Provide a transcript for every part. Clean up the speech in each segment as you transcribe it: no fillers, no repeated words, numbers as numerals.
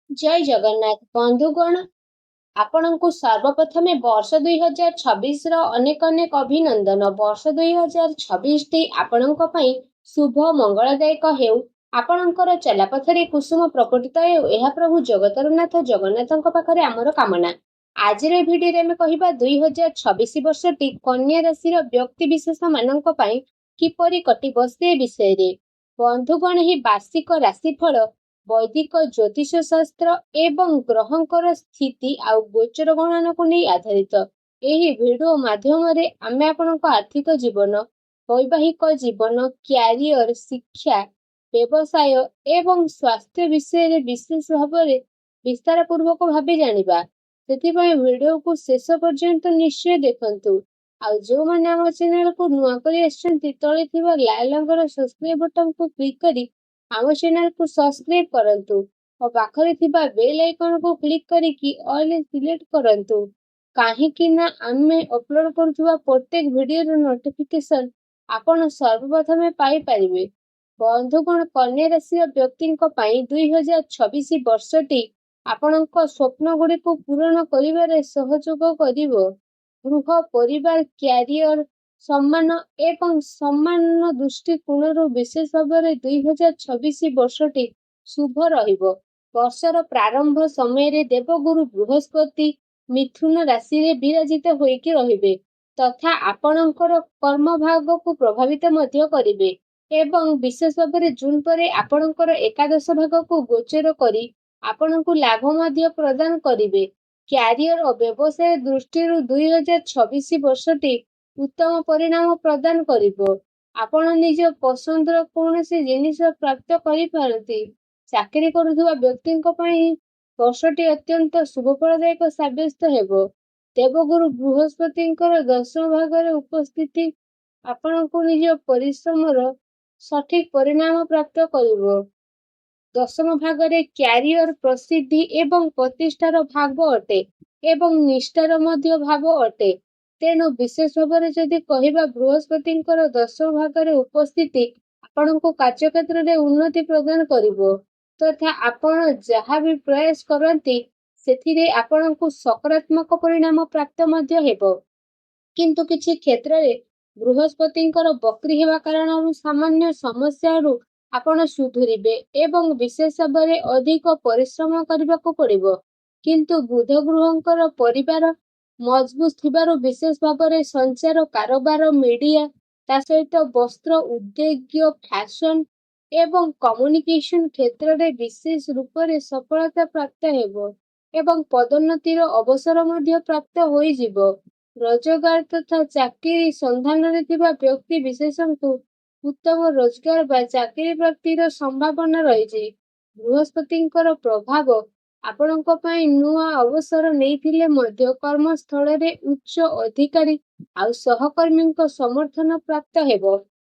ଜୟ ଜଗନ୍ନାଥ ବନ୍ଧୁଗଣ, ଆପଣଙ୍କୁ ସର୍ବପ୍ରଥମେ ବର୍ଷ 2026ର ଅନେକ ଅନେକ ଅଭିନନ୍ଦନ। ବର୍ଷ 2026ଟି ଆପଣଙ୍କ ପାଇଁ ଶୁଭ ମଙ୍ଗଳଦାୟକ ହେଉ। ଆପଣଙ୍କର ଚଲାପଥରେ କୁସୁମ ପ୍ରକଟିତ ହେଉ, ଏହା ପ୍ରଭୁ ଜଗତର ନାଥ ଜଗନ୍ନାଥଙ୍କ ପାଖରେ ଆମର କାମନା। ଆଜିର ଭିଡିଓରେ ଆମେ କହିବା 2026 ବର୍ଷଟି କନ୍ୟା ରାଶିର ବ୍ୟକ୍ତି ବିଶେଷ ମାନଙ୍କ ପାଇଁ କିପରି କଟିବ ସେ ବିଷୟରେ। ବନ୍ଧୁଗଣ, ଏହି ବାର୍ଷିକ ରାଶିଫଳ ବୈଦିକ ଜ୍ୟୋତିଷ ଶାସ୍ତ୍ର ଏବଂ ଗ୍ରହଙ୍କର ସ୍ଥିତି ଆଉ ଗୋଚର ଗଣନାକୁ ନେଇ ଆଧାରିତ। ଏହି ଭିଡିଓ ମାଧ୍ୟମରେ ଆମେ ଆପଣଙ୍କ ଆର୍ଥିକ ଜୀବନ, ବୈବାହିକ ଜୀବନ, କ୍ୟାରିୟର, ଶିକ୍ଷା, ବ୍ୟବସାୟ ଏବଂ ସ୍ୱାସ୍ଥ୍ୟ ବିଷୟରେ ବିଶେଷ ଭାବରେ ବିସ୍ତାର ପୂର୍ବକ ଭାବେ ଜାଣିବା। ସେଥିପାଇଁ ଭିଡିଓକୁ ଶେଷ ପର୍ଯ୍ୟନ୍ତ ନିଶ୍ଚୟ ଦେଖନ୍ତୁ। ଆଉ ଯେଉଁମାନେ ଆମ ଚ୍ୟାନେଲକୁ ନୂଆ କରି ଆସିଛନ୍ତି, ତଳେ ଥିବା ଲାଲ ରଙ୍ଗର ସବସ୍କ୍ରାଇବ ବଟନକୁ କ୍ଲିକ୍ କରି ଆମ ଚ୍ୟାନେଲକୁ ସବସ୍କ୍ରାଇବ କରନ୍ତୁ ଓ ପାଖରେ ଥିବା ବେଲ୍ ଆଇକନକୁ କ୍ଲିକ୍ କରିକି ଅଲ୍ ସିଲେକ୍ଟ କରନ୍ତୁ, କାହିଁକି ନା ଆମେ ଅପଲୋଡ କରୁଥିବା ପ୍ରତ୍ୟେକ ଭିଡିଓର ନୋଟିଫିକେସନ ଆପଣ ସର୍ବପ୍ରଥମେ ପାଇପାରିବେ। ବନ୍ଧୁଗଣ, କନ୍ୟା ରାଶିର ବ୍ୟକ୍ତିଙ୍କ ପାଇଁ 2026 ବର୍ଷଟି ଆପଣଙ୍କ ସ୍ୱପ୍ନ ଗୁଡ଼ିକୁ ପୂରଣ କରିବାରେ ସହଯୋଗ କରିବ। ଗୃହ, ପରିବାର, କ୍ୟାରିୟର, ସମ୍ମାନ ଏବଂ ସମ୍ମାନ ଦୃଷ୍ଟିକୋଣରୁ ବିଶେଷ ଭାବରେ 2026 ବର୍ଷଟି ଶୁଭ ରହିବ। ବର୍ଷର ପ୍ରାରମ୍ଭ ସମୟରେ ଦେବଗୁରୁ ବୃହସ୍ପତି ମିଥୁନ ରାଶିରେ ବିରାଜିତ ହୋଇକି ରହିବେ ତଥା ଆପଣଙ୍କର କର୍ମଭାଗକୁ ପ୍ରଭାବିତ ମଧ୍ୟ କରିବେ ଏବଂ ବିଶେଷ ଭାବରେ ଜୁନ ପରେ ଆପଣଙ୍କର ଏକାଦଶ ଭାଗକୁ ଗୋଚର କରି ଆପଣଙ୍କୁ ଲାଭ ମଧ୍ୟ ପ୍ରଦାନ କରିବେ। କ୍ୟାରିୟର ଓ ବ୍ୟବସାୟ ଦୃଷ୍ଟିରୁ 2026 ବର୍ଷଟି ଉତ୍ତମ ପରିଣାମ ପ୍ରଦାନ କରିବ। ଆପଣ ନିଜ ପସନ୍ଦର କୌଣସି ଜିନିଷ ପ୍ରାପ୍ତ କରିପାରନ୍ତି। ଚାକିରି କରୁଥିବା ବ୍ୟକ୍ତିଙ୍କ ପାଇଁ ବର୍ଷଟି ଅତ୍ୟନ୍ତ ଶୁଭଫଳଦାୟକ ସାବ୍ୟସ୍ତ ହେବ। ଦେବଗୁରୁ ବୃହସ୍ପତିଙ୍କର ଦଶମ ଭାଗରେ ଉପସ୍ଥିତି ଆପଣଙ୍କୁ ନିଜ ପରିଶ୍ରମର ସଠିକ ପରିଣାମ ପ୍ରାପ୍ତ କରିବ। ଦଶମ ଭାଗରେ କ୍ୟାରିୟର, ପ୍ରସିଦ୍ଧି ଏବଂ ପ୍ରତିଷ୍ଠାର ଭାଗ ଅଟେ ଏବଂ ନିଷ୍ଠାର ମଧ୍ୟ ଭାବ ଅଟେ। ତେଣୁ ବିଶେଷ ଭାବରେ ଯଦି କହିବା, ବୃହସ୍ପତିଙ୍କର ଦଶମ ଭାଗରେ ଉପସ୍ଥିତି ଆପଣଙ୍କୁ କାର୍ଯ୍ୟକ୍ଷେତ୍ରରେ ଉନ୍ନତି ପ୍ରଦାନ କରିବ ତଥା ଆପଣ ଯାହା ବି ପ୍ରୟାସ କରନ୍ତି ସେଥିରେ ଆପଣଙ୍କୁ ସକାରାତ୍ମକ ପରିଣାମ ପ୍ରାପ୍ତ ମଧ୍ୟ ହେବ। କିନ୍ତୁ କିଛି କ୍ଷେତ୍ରରେ ବୃହସ୍ପତିଙ୍କର ବକ୍ରି ହେବା କାରଣରୁ ସାମାନ୍ୟ ସମସ୍ୟାରୁ ଆପଣ ସୁଧୁରିବେ ଏବଂ ବିଶେଷ ଭାବରେ ଅଧିକ ପରିଶ୍ରମ କରିବାକୁ ପଡ଼ିବ। କିନ୍ତୁ ବୁଧ ଗ୍ରହଙ୍କର ପରିବାର ମଜବୁତ ଥିବାରୁ ବିଶେଷ ଭାବରେ ସଞ୍ଚାର, କାରବାର, ମିଡିଆ, ତା ସହିତ ବସ୍ତ୍ର ଉଦ୍ୟୋଗ, ଫ୍ୟାଶନ ଏବଂ କମ୍ୟୁନିକେସନ କ୍ଷେତ୍ରରେ ବିଶେଷ ରୂପରେ ସଫଳତା ପ୍ରାପ୍ତ ହେବ ଏବଂ ପଦୋନ୍ନତିର ଅବସର ମଧ୍ୟ ପ୍ରାପ୍ତ ହୋଇଯିବ। ରୋଜଗାର ତଥା ଚାକିରି ସନ୍ଧାନରେ ଥିବା ବ୍ୟକ୍ତି ବିଶେଷଙ୍କୁ ଉତ୍ତମ ରୋଜଗାର ବା ଚାକିରି ପ୍ରାପ୍ତିର ସମ୍ଭାବନା ରହିଛି। ବୃହସ୍ପତିଙ୍କର ପ୍ରଭାବ ଆପଣଙ୍କ ପାଇଁ ନୂଆ ଅବସର ନେଇଥିଲେ ମଧ୍ୟ କର୍ମସ୍ଥଳରେ ଉଚ୍ଚ ଅଧିକାରୀ ଆଉ ସହକର୍ମୀଙ୍କ ସମର୍ଥନ ପ୍ରାପ୍ତ ହେବ,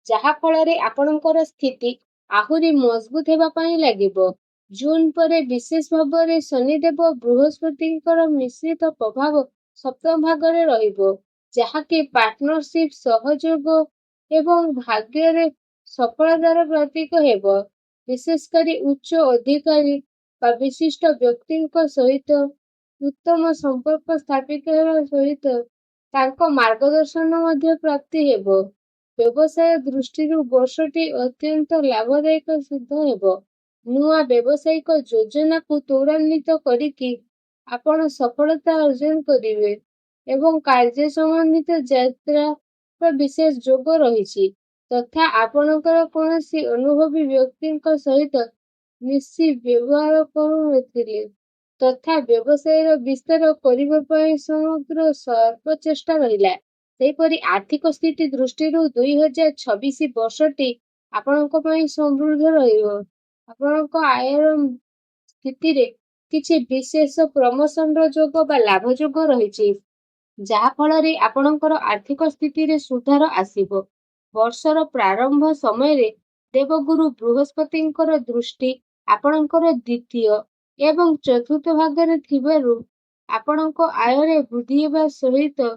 ଯାହା ଫଳରେ ଆପଣଙ୍କର ସ୍ଥିତି ଆହୁରି ମଜବୁତ ହେବା ପାଇଁ ଲାଗିବ। ଜୁନ ପରେ ବିଶେଷ ଭାବରେ ଶନିଦେବ ବୃହସ୍ପତିଙ୍କର ମିଶ୍ରିତ ପ୍ରଭାବ ସପ୍ତମ ଭାଗରେ ରହିବ, ଯାହାକି ପାର୍ଟନରସିପ, ସହଯୋଗ ଏବଂ ଭାଗ୍ୟରେ ସଫଳତାର ପ୍ରତୀକ ହେବ। ବିଶେଷ କରି ଉଚ୍ଚ ଅଧିକାରୀ ବା ବିଶିଷ୍ଟ ବ୍ୟକ୍ତିଙ୍କ ସହିତ ଉତ୍ତମ ସମ୍ପର୍କ ସ୍ଥାପିତ ହେବା ସହିତ ତାଙ୍କ ମାର୍ଗଦର୍ଶନ ମଧ୍ୟ ପ୍ରାପ୍ତି ହେବ। ବ୍ୟବସାୟ ଦୃଷ୍ଟିରୁ ବର୍ଷଟି ଅତ୍ୟନ୍ତ ଲାଭଦାୟକ ସିଦ୍ଧ ହେବ। ନୂଆ ବ୍ୟବସାୟିକ ଯୋଜନାକୁ ତ୍ୱରାନ୍ୱିତ କରିକି ଆପଣ ସଫଳତା ଅର୍ଜନ କରିବେ ଏବଂ କାର୍ଯ୍ୟ ସମ୍ବନ୍ଧିତ ଯାତ୍ରାର ବିଶେଷ ଯୋଗ ରହିଛି ତଥା ଆପଣଙ୍କର କୌଣସି ଅନୁଭବୀ ବ୍ୟକ୍ତିଙ୍କ ସହିତ ମିଶି ବ୍ୟବହାର କରୁନଥିଲେ ତଥା ବ୍ୟବସାୟର ବିସ୍ତାର କରିବା ପାଇଁ ସମଗ୍ର ସର୍ବଚେଷ୍ଟା ରହିଲା। ସେହିପରି ଆର୍ଥିକ ସ୍ଥିତି ଦୃଷ୍ଟିରୁ 2026 ବର୍ଷଟି ଆପଣଙ୍କ ପାଇଁ ସମୃଦ୍ଧ ରହିବ। ଆପଣଙ୍କ ଆୟର ସ୍ଥିତିରେ କିଛି ବିଶେଷ ପ୍ରମୋଶନର ଯୋଗ ବା ଲାଭ ଯୋଗ ରହିଛି, ଯାହା ଫଳରେ ଆପଣଙ୍କର ଆର୍ଥିକ ସ୍ଥିତିରେ ସୁଧାର ଆସିବ। ବର୍ଷର ପ୍ରାରମ୍ଭ ସମୟରେ ଦେବଗୁରୁ ବୃହସ୍ପତିଙ୍କର ଦୃଷ୍ଟି ଆପଣଙ୍କର ଦ୍ୱିତୀୟ ଏବଂ ଚତୁର୍ଥ ଭାଗରେ ଥିବାରୁ ଆପଣଙ୍କ ଆୟରେ ବୃଦ୍ଧି ହେବା ସହିତ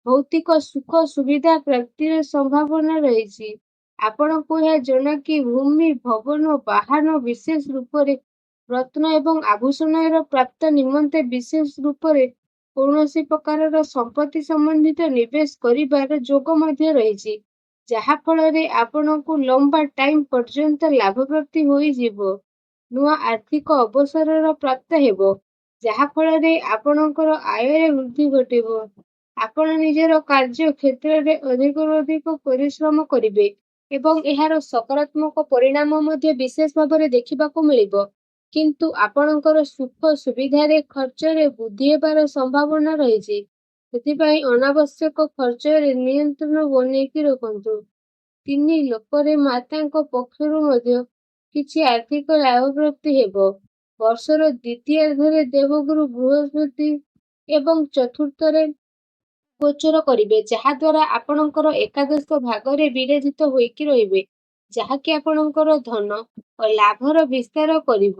ଭୌତିକ ସୁଖ ସୁବିଧା ପ୍ରାପ୍ତିର ସମ୍ଭାବନା ରହିଛି। ଆପଣଙ୍କୁ ଏହା ଜଣାକି ଭୂମି, ଭବନ, ବାହନ ବିଶେଷ ରୂପରେ ରତ୍ନ ଏବଂ ଆଭୂଷଣର ପ୍ରାପ୍ତ ନିମନ୍ତେ ବିଶେଷ ରୂପରେ କୌଣସି ପ୍ରକାରର ସମ୍ପତ୍ତି ସମ୍ବନ୍ଧିତ ନିବେଶ କରିବାର ଯୋଗ ମଧ୍ୟ ରହିଛି, ଯାହା ଫଳରେ ଆପଣଙ୍କୁ ଲମ୍ବା ଟାଇମ୍ ପର୍ଯ୍ୟନ୍ତ ଲାଭପ୍ରାପ୍ତି ହୋଇଯିବ। ନୂଆ ଆର୍ଥିକ ଅବସରର ପ୍ରାପ୍ତ ହେବ, ଯାହା ଫଳରେ ଆପଣଙ୍କର ଆୟରେ ବୃଦ୍ଧି ଘଟିବ। ଆପଣ ନିଜର କାର୍ଯ୍ୟ କ୍ଷେତ୍ରରେ ଅଧିକରୁ ଅଧିକ ପରିଶ୍ରମ କରିବେ ଏବଂ ଏହାର ସକାରାତ୍ମକ ପରିଣାମ ମଧ୍ୟ ବିଶେଷ ଭାବରେ ଦେଖିବାକୁ ମିଳିବ। କିନ୍ତୁ ଆପଣଙ୍କର ସୁଖ ସୁବିଧାରେ ଖର୍ଚ୍ଚରେ ବୃଦ୍ଧି ହେବାର ସମ୍ଭାବନା ରହିଛି। ସେଥିପାଇଁ ଅନାବଶ୍ୟକ ଖର୍ଚ୍ଚରେ ନିୟନ୍ତ୍ରଣ ବନେଇକି ରଖନ୍ତୁ। 3 ଲୋକରେ ମାତାଙ୍କ ପକ୍ଷରୁ ମଧ୍ୟ କିଛି ଆର୍ଥିକ ଲାଭପ୍ରାପ୍ତି ହେବ। ବର୍ଷର ଦ୍ୱିତୀୟାର୍ଦ୍ଧରେ ଦେବଗୁରୁ ବୃହସ୍ପତି ଏବଂ ଚତୁର୍ଥରେ ଗୋଚର କରିବେ, ଯାହାଦ୍ୱାରା ଆପଣଙ୍କର ଏକାଦଶ ଭାଗରେ ବିରାଜିତ ହୋଇକି ରହିବେ, ଯାହାକି ଆପଣଙ୍କର ଧନ ଓ ଲାଭର ବିସ୍ତାର କରିବ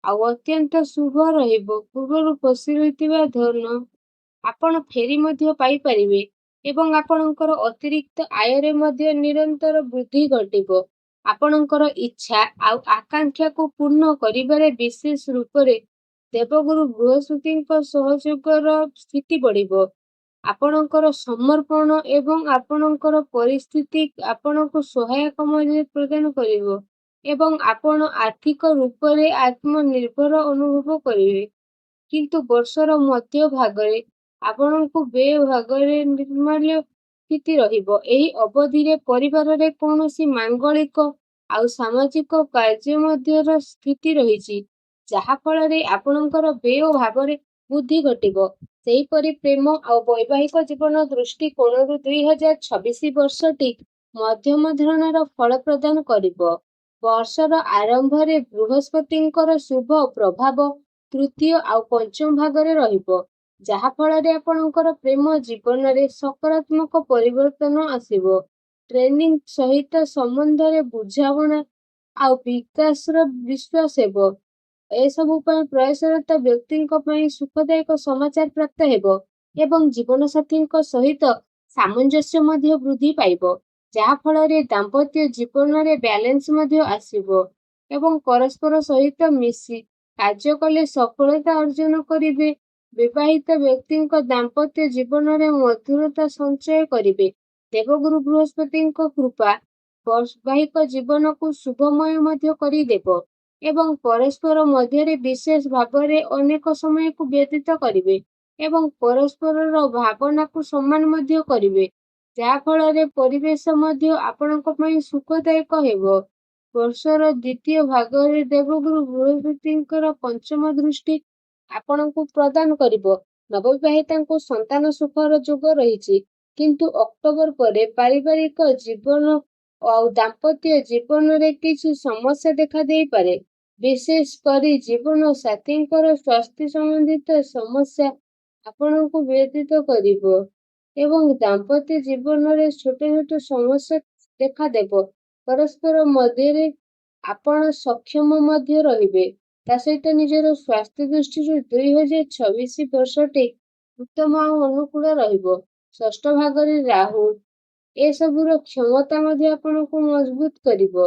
ଆଉ ଅତ୍ୟନ୍ତ ଶୁଭ ରହିବ। ପୂର୍ବରୁ ଫସି ରହିଥିବା ଧନ ଆପଣ ଫେରି ମଧ୍ୟ ପାଇପାରିବେ ଏବଂ ଆପଣଙ୍କର ଅତିରିକ୍ତ ଆୟରେ ମଧ୍ୟ ନିରନ୍ତର ବୃଦ୍ଧି ଘଟିବ। ଆପଣଙ୍କର ଇଚ୍ଛା ଆଉ ଆକାଂକ୍ଷାକୁ ପୂର୍ଣ୍ଣ କରିବାରେ ବିଶେଷ ରୂପରେ ଦେବଗୁରୁ ବୃହସ୍ପତିଙ୍କ ସହଯୋଗର ସ୍ଥିତି ବଢ଼ିବ। ଆପଣଙ୍କର ସମର୍ପଣ ଏବଂ ଆପଣଙ୍କର ପରିସ୍ଥିତି ଆପଣଙ୍କୁ ସହାୟକ ମଧ୍ୟ ପ୍ରଦାନ କରିବ ଏବଂ ଆପଣ ଆର୍ଥିକ ରୂପରେ ଆତ୍ମନିର୍ଭର ଅନୁଭବ କରିବେ। କିନ୍ତୁ ବର୍ଷର ମଧ୍ୟ ଭାଗରେ ଆପଣଙ୍କୁ ବ୍ୟୟ ଭାଗରେ ନିର୍ମାଲ୍ୟ ସ୍ଥିତି ରହିବ। ଏହି ଅବଧିରେ ପରିବାରରେ କୌଣସି ମାଙ୍ଗଳିକ ଆଉ ସାମାଜିକ କାର୍ଯ୍ୟ ମଧ୍ୟର ସ୍ଥିତି ରହିଛି, ଯାହା ଫଳରେ ଆପଣଙ୍କର ବ୍ୟୟ ଭାବରେ ବୃଦ୍ଧି ଘଟିବ। ସେହିପରି ପ୍ରେମ ଆଉ ବୈବାହିକ ଜୀବନ ଦୃଷ୍ଟିକୋଣରୁ 2026 ବର୍ଷଟି ମଧ୍ୟମ ଧରଣର ଫଳ ପ୍ରଦାନ କରିବ। ବର୍ଷର ଆରମ୍ଭରେ ବୃହସ୍ପତିଙ୍କର ଶୁଭ ପ୍ରଭାବ ତୃତୀୟ ଆଉ ପଞ୍ଚମ ଭାଗରେ ରହିବ, ଯାହା ଫଳରେ ଆପଣଙ୍କର ପ୍ରେମ ଜୀବନରେ ସକାରାତ୍ମକ ପରିବର୍ତ୍ତନ ଆସିବ। ଟ୍ରେନିଂ ସହିତ ସମ୍ବନ୍ଧରେ ବୁଝାମଣା ଆଉ ବିକାଶର ବିଶ୍ୱାସ ହେବ। ଏସବୁ ପାଇଁ ପ୍ରୟାସରତ ବ୍ୟକ୍ତିଙ୍କ ପାଇଁ ସୁଖଦାୟକ ସମାଚାର ପ୍ରାପ୍ତ ହେବ ଏବଂ ଜୀବନସାଥୀଙ୍କ ସହିତ ସାମଞ୍ଜସ୍ୟ ମଧ୍ୟ ବୃଦ୍ଧି ପାଇବ, ଯାହା ଫଳରେ ଦାମ୍ପତ୍ୟ ଜୀବନରେ ବ୍ୟାଲେନ୍ସ ମଧ୍ୟ ଆସିବ ଏବଂ ପରସ୍ପର ସହିତ ମିଶି କାର୍ଯ୍ୟ କଲେ ସଫଳତା ଅର୍ଜନ କରିବେ। ବିବାହିତ ବ୍ୟକ୍ତିଙ୍କ ଦାମ୍ପତ୍ୟ ଜୀବନରେ ମଧୁରତା ସଞ୍ଚୟ କରିବେ। ଦେବଗୁରୁ ବୃହସ୍ପତିଙ୍କ କୃପା ବୈବାହିକ ଜୀବନକୁ ଶୁଭମୟ ମଧ୍ୟ କରିଦେବ ଏବଂ ପରସ୍ପର ମଧ୍ୟରେ ବିଶେଷ ଭାବରେ ଅନେକ ସମୟକୁ ବ୍ୟତୀତ କରିବେ ଏବଂ ପରସ୍ପରର ଭାବନାକୁ ସମ୍ମାନ ମଧ୍ୟ କରିବେ, ଯାହା ଫଳରେ ପରିବେଶ ମଧ୍ୟ ଆପଣଙ୍କ ପାଇଁ ସୁଖଦାୟକ ହେବ। ବର୍ଷର ଦ୍ୱିତୀୟ ଭାଗରେ ଦେବଗୁରୁ ବୃହସ୍ପତିଙ୍କର ପଞ୍ଚମ ଦୃଷ୍ଟି ଆପଣଙ୍କୁ ପ୍ରଦାନ କରିବ। ନବବିବାହିତାଙ୍କୁ ସନ୍ତାନ ସୁଖର ଯୋଗ ରହିଛି, କିନ୍ତୁ ଅକ୍ଟୋବର ପରେ ପାରିବାରିକ ଜୀବନ ଆଉ ଦାମ୍ପତ୍ୟ ଜୀବନରେ କିଛି ସମସ୍ୟା ଦେଖାଦେଇପାରେ। ବିଶେଷ କରି ଜୀବନ ସାଥୀଙ୍କର ସ୍ୱାସ୍ଥ୍ୟ ସମ୍ବନ୍ଧିତ ସମସ୍ୟା ଆପଣଙ୍କୁ ବ୍ୟଥିତ କରିବ ଏବଂ ଦାମ୍ପତ୍ୟ ଜୀବନରେ ଛୋଟ ଛୋଟ ସମସ୍ୟା ଦେଖାଦେବ। ପରସ୍ପର ମଧ୍ୟରେ ଆପଣ ସକ୍ଷମ ମଧ୍ୟ ରହିବେ। ତା ସହିତ ନିଜର ସ୍ୱାସ୍ଥ୍ୟ ଦୃଷ୍ଟିରୁ 2026 ବର୍ଷଟି ଉତ୍ତମ ଆଉ ଅନୁକୂଳ ରହିବ। ଷଷ୍ଠ ଭାଗରେ ରାହୁ ଏସବୁର କ୍ଷମତା ମଧ୍ୟ ଆପଣଙ୍କୁ ମଜବୁତ କରିବ।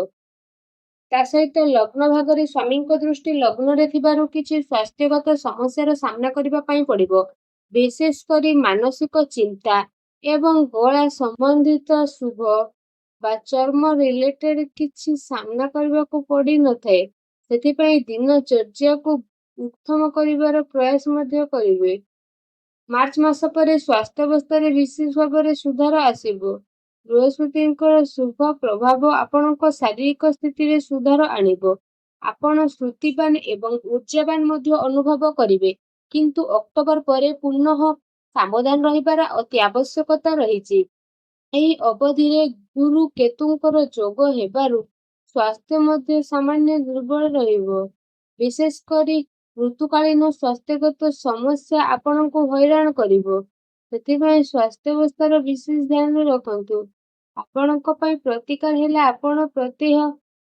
ତା ସହିତ ଲଗ୍ନ ଭାଗରେ ସ୍ୱାମୀଙ୍କ ଦୃଷ୍ଟି ଲଗ୍ନରେ ଥିବାରୁ କିଛି ସ୍ୱାସ୍ଥ୍ୟଗତ ସମସ୍ୟାର ସାମ୍ନା କରିବା ପାଇଁ ପଡ଼ିବ। ବିଶେଷ କରି ମାନସିକ ଚିନ୍ତା ଏବଂ ଗଳା ସମ୍ବନ୍ଧିତ ଶୁଭ ବା ଚର୍ମ ରିଲେଟେଡ୍ କିଛି ସାମ୍ନା କରିବାକୁ ପଡ଼ିନଥାଏ। ସେଥିପାଇଁ ଦିନଚର୍ଯ୍ୟାକୁ ଉତ୍ତମ କରିବାର ପ୍ରୟାସ ମଧ୍ୟ କରିବେ। ମାର୍ଚ୍ଚ ମାସ ପରେ ସ୍ୱାସ୍ଥ୍ୟାବସ୍ଥାରେ ବିଶେଷ ଭାବରେ ସୁଧାର ଆସିବ। ବୃହସ୍ପତିଙ୍କର ଶୁଭ ପ୍ରଭାବ ଆପଣଙ୍କ ଶାରୀରିକ ସ୍ଥିତିରେ ସୁଧାର ଆଣିବ। ଆପଣ ସ୍ଫୂର୍ତ୍ତିବାନ ଏବଂ ଊର୍ଜାବାନ ମଧ୍ୟ ଅନୁଭବ କରିବେ, କିନ୍ତୁ ଅକ୍ଟୋବର ପରେ ପୁନଃ ସାବଧାନ ରହିବାର ଅତି ଆବଶ୍ୟକତା ରହିଛି। ଏହି ଅବଧିରେ ଗୁରୁ କେତୁଙ୍କର ଯୋଗ ହେବାରୁ ସ୍ୱାସ୍ଥ୍ୟ ମଧ୍ୟ ସାମାନ୍ୟ ଦୁର୍ବଳ ରହିବ। ବିଶେଷ କରି ଋତୁକାଳୀନ ସ୍ୱାସ୍ଥ୍ୟଗତ ସମସ୍ୟା ଆପଣଙ୍କୁ ହଇରାଣ କରିବ। ସେଥିପାଇଁ ସ୍ୱାସ୍ଥ୍ୟାବସ୍ଥାର ବିଶେଷ ଧ୍ୟାନ ରଖନ୍ତୁ। ଆପଣଙ୍କ ପାଇଁ ପ୍ରତିକାର ହେଲା ଆପଣ ପ୍ରତ୍ୟହ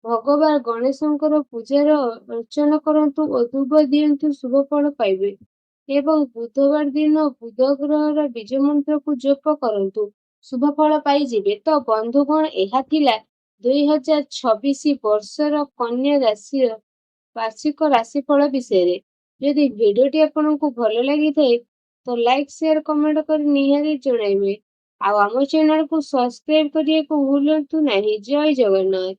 ଭଗବାନ ଗଣେଶଙ୍କର ପୂଜାର ଅର୍ଚ୍ଚନା କରନ୍ତୁ ଓ ଧୂପ ଦିଅନ୍ତୁ, ଶୁଭ ଫଳ ପାଇବେ। ଏବଂ ବୁଧବାର ଦିନ ବୁଧ ଗ୍ରହର ବୀଜ ମନ୍ତ୍ରକୁ ଜପ କରନ୍ତୁ, ଶୁଭ ଫଳ ପାଇଯିବେ। ତ ବନ୍ଧୁଗଣ, ଏହା ଥିଲା 2026 ବର୍ଷର କନ୍ୟା ରାଶିର ବାର୍ଷିକ ରାଶିଫଳ ବିଷୟରେ। ଯଦି ଭିଡ଼ିଓଟି ଆପଣଙ୍କୁ ଭଲ ଲାଗିଥାଏ ତ ଲାଇକ୍ ସେୟାର କମେଣ୍ଟ କରି ନିହାତି ଜଣାଇବେ। ଆଉ ଆମ ଚ୍ୟାନେଲକୁ ସବସ୍କ୍ରାଇବ କରିବାକୁ ଭୁଲନ୍ତୁ ନାହିଁ। ଜୟ ଜଗନ୍ନାଥ।